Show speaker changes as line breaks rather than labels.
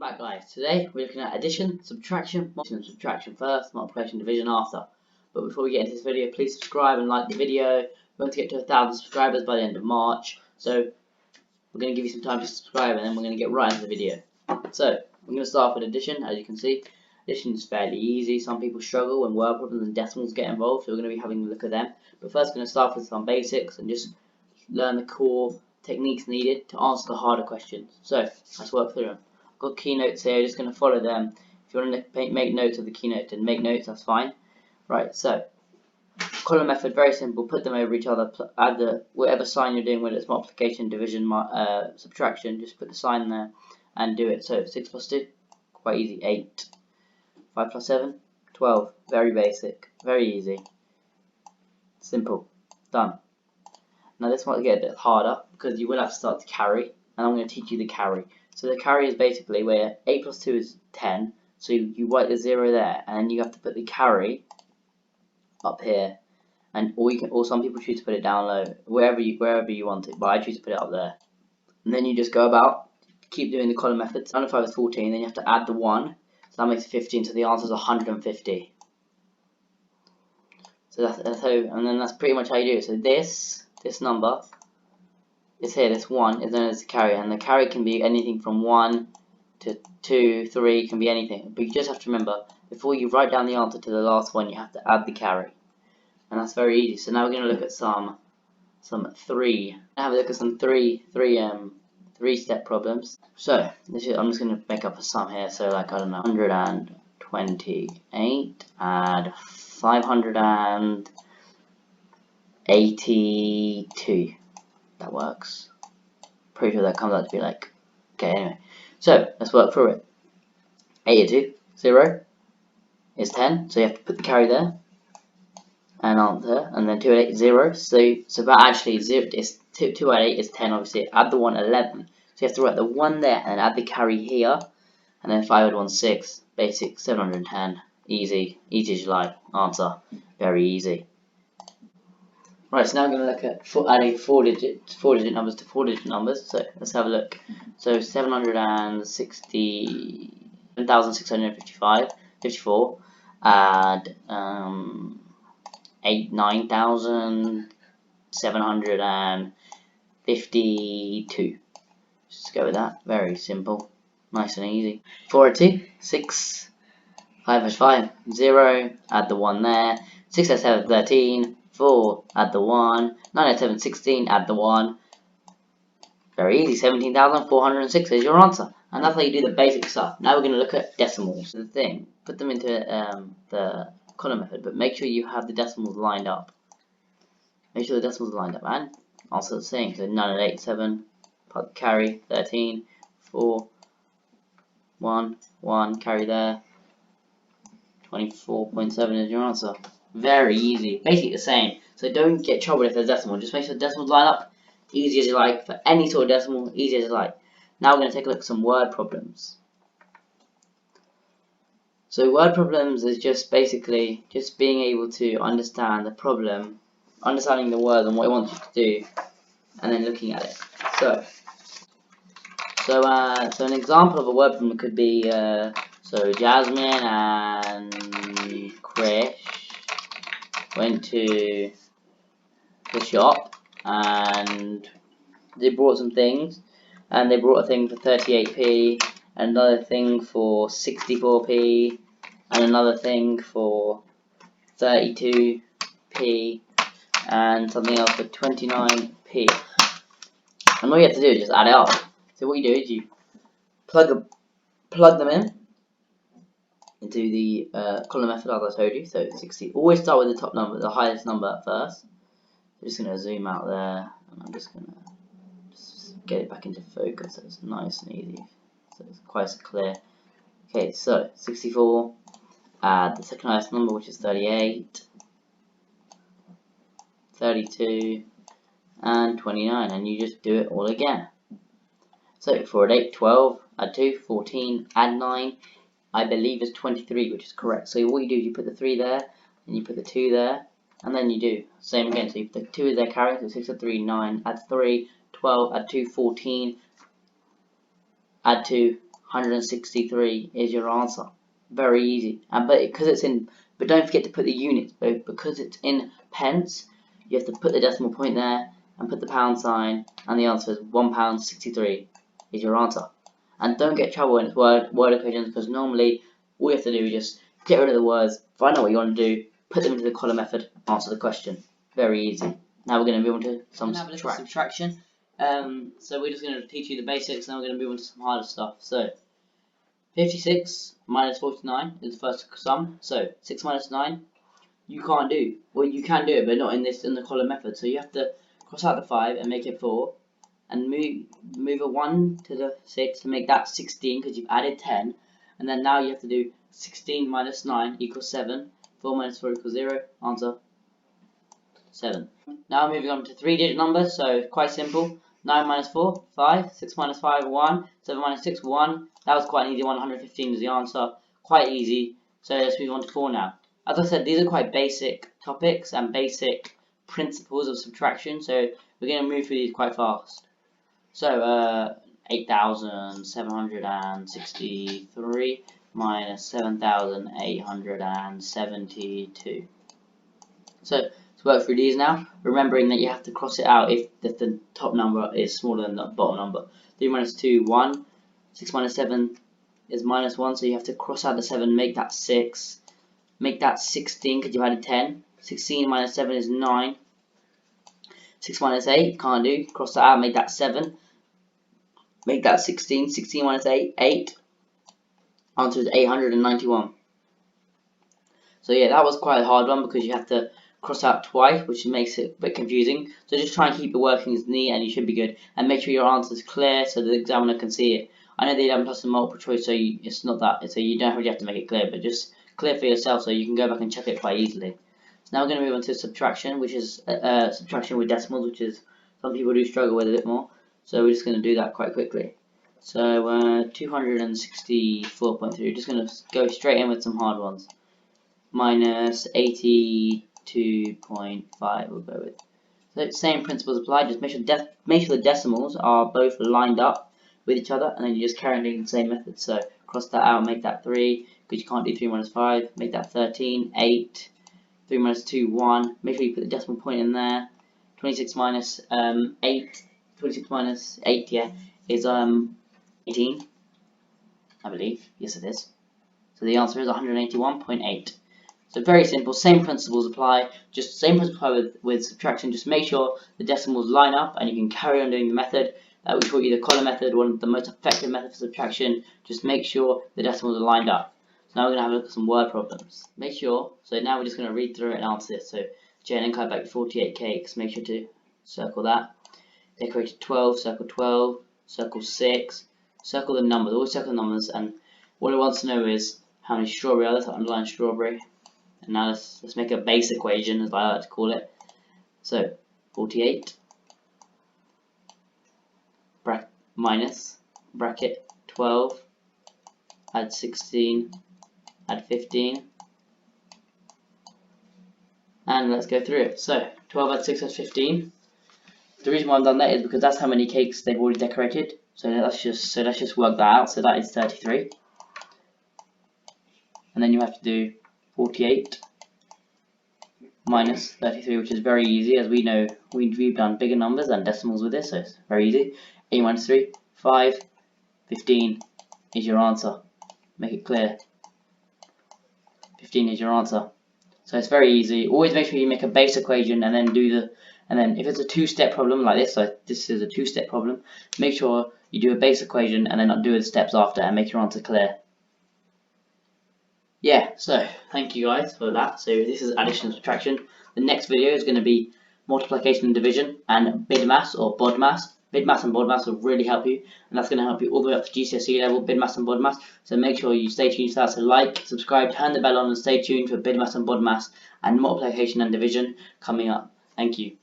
Back guys, today we're looking at addition, subtraction, subtraction first, multiplication, division after. But before we get into this video, please subscribe and like the video. We want to get to 1,000 subscribers by the end of March, so we're going to give you some time to subscribe and then we're going to get right into the video. So we're going to start with addition. As you can see, addition is fairly easy. Some people struggle when word problems and decimals get involved, so we're going to be having a look at them. But first, we're going to start with some basics and just learn the core techniques needed to answer the harder questions. So let's work through them. Got keynotes here, just going to follow them. If you want to make notes of the keynote, then make notes, that's fine. Right, so column method, very simple. Put them over each other, add the whatever sign you're doing, whether it's multiplication, division, subtraction, just put the sign there and do it. So 6 plus 2, quite easy, 8. 5 plus 7, 12. Very basic, very easy, simple, done. Now this might get a bit harder because you will have to start to carry, and I'm going to teach you the carry. So the carry is basically where 8 plus 2 is 10, so you write the 0 there, and then you have to put the carry up here, and or some people choose to put it down low, wherever you want it, but I choose to put it up there. And then you just go about, keep doing the column method. 9 and 5 is 14, then you have to add the 1, so that makes it 15, so the answer is 150. So that's how, and then that's pretty much how you do it. So this number is here, this 1 is known as the carry, and the carry can be anything from 1 to 2, 3, can be anything. But you just have to remember, before you write down the answer to the last one, you have to add the carry. And that's very easy. So now we're going to look at some 3. Have a look at some three-step problems. So I'm just going to make up a sum here. So like, I don't know, 128 add 582. That works. Pretty sure that comes out to be like, okay, anyway. So let's work through it. 82, 0 is 10, so you have to put the carry there and answer, and then 2 at 8 is 0. So but actually 0 is 2 at 8 is 10, obviously. Add the 1 11. So you have to write the 1 there and add the carry here, and then 5 at 1 6. Basic 710. Easy as you like. Answer very easy. Right, so now we're going to look at adding 4-digit numbers to 4-digit numbers. So let's have a look. So 754, add 9,752. Just go with that. Very simple, nice and easy. 4 at 2, 6. 5 at 5, 0. Add the 1 there. 6 at 7, 13. 4, add the 1, 9 at 7, 16, add the 1. Very easy, 17,406 is your answer. And that's how you do the basic stuff. Now we're going to look at decimals. The thing, put them into the column method, but make sure you have the decimals lined up. Make sure the decimals are lined up, and also the same. So 9 at 8, 7, put the carry, 13, 4, 1, 1, carry there. 24.7 is your answer. Very easy, basically the same. So don't get trouble if there's decimal. Just make sure the decimals line up, easy as you like. For any sort of decimal, easy as you like. Now we're going to take a look at some word problems. So word problems is just basically just being able to understand the problem, understanding the word and what it wants you to do, and then looking at it. So an example of a word problem could be so Jasmine and Krish went to the shop and they brought some things, and they brought a thing for 38p, another thing for 64p, and another thing for 32p, and something else for 29p. And all you have to do is just add it up. So what you do is you plug them into the column method, as I told you. So 60. Always start with the top number, the highest number at first. I'm just going to zoom out there, and I'm just going to get it back into focus so it's nice and easy, so it's quite clear. Okay, so 64. Add the second highest number, which is 38, 32, and 29, and you just do it all again. So 4 at 8, 12. Add 2, 14. Add 9. I believe is 23, which is correct. So what you do is you put the 3 there, and you put the 2 there, and then you do same again. So you put the 2 is their carry, so 6 at 3, 9, add 3, 12, add 2, 14, add 2, 163 is your answer. Very easy. But don't forget to put the units, but because it's in pence, you have to put the decimal point there and put the pound sign, and the answer is £1.63 is your answer. And don't get trouble when it's word equations, because normally all you have to do is just get rid of the words, find out what you want to do, put them into the column method, answer the question. Very easy. Now we're going to move on to some subtraction. So we're just going to teach you the basics, and we're going to move on to some harder stuff. So 56 minus 49 is the first sum. So 6 minus 9 you can't do. Well, you can do it, but not in the column method. So you have to cross out the 5 and make it 4, and move a 1 to the 6 to make that 16, because you've added 10. And then now you have to do 16 minus 9 equals 7. 4 minus 4 equals 0. Answer 7. Now moving on to 3-digit numbers. So quite simple. 9 minus 4, 5. 6 minus 5, 1. 7 minus 6, 1. That was quite an easy one. 115 is the answer. Quite easy. So let's move on to 4 now. As I said, these are quite basic topics and basic principles of subtraction. So we're going to move through these quite fast. So 8,763 minus 7,872. So to work through these now, remembering that you have to cross it out if the top number is smaller than the bottom number. 3 minus 2, 1. 6 minus 7 is minus 1, so you have to cross out the 7, make that 6. Make that 16 because you added 10. 16 minus 7 is 9. 6 minus 8, can't do. Cross that out, make that 7. Make that 16. 16 minus 8, 8. Answer is 891. So yeah, that was quite a hard one because you have to cross out twice, which makes it a bit confusing. So just try and keep the workings neat and you should be good. And make sure your answer is clear so the examiner can see it. I know they don't plus and multiple choice, so it's not that. So you don't really have to make it clear, but just clear for yourself so you can go back and check it quite easily. So now we're going to move on to subtraction, which is subtraction with decimals, which is some people do struggle with a bit more. So we're just going to do that quite quickly. So 264.3, just going to go straight in with some hard ones. Minus 82.5 we'll go with. So same principles apply, just make sure the decimals are both lined up with each other, and then you just carry on doing the same method. So cross that out, make that 3, because you can't do 3 minus 5, make that 13, 8, 3 minus 2, 1, make sure you put the decimal point in there. 26 minus 8, 26 minus 8, yeah, is 18, I believe. Yes, it is. So the answer is 181.8. So very simple, same principles apply, just same principle with subtraction. Just make sure the decimals line up and you can carry on doing the method. We taught you the column method, one of the most effective methods for subtraction. Just make sure the decimals are lined up. So now we're going to have a look at some word problems. Make sure, so now we're just going to read through it and answer this. So Jane and Kai back 48 cakes, make sure to circle that. Decorated 12, circle 12, circle 6, circle the numbers, always circle the numbers, and what it wants to know is how many strawberry are there, so underline strawberry. And now let's make a base equation, as I like to call it. So 48 minus bracket 12, add 16, add 15, and let's go through it. So 12 add 6 add 15. The reason why I've done that is because that's how many cakes they've already decorated. So let's just work that out. So that is 33, and then you have to do 48 minus 33, which is very easy, as we know we've done bigger numbers and decimals with this, so it's very easy. 8 minus 3, 5, 15 is your answer. Make it clear. 15 is your answer. So it's very easy. Always make sure you make a base equation and then if it's a two-step problem like this, so this is a two-step problem, make sure you do a base equation and then do the steps after and make your answer clear. Yeah, so thank you guys for that. So this is addition and subtraction. The next video is going to be multiplication and division and BIDMAS or BODMAS. BIDMAS and BODMAS will really help you, and that's going to help you all the way up to GCSE level, BIDMAS and BODMAS. So make sure you stay tuned to that. So like, subscribe, turn the bell on, and stay tuned for BIDMAS and BODMAS and multiplication and division coming up. Thank you.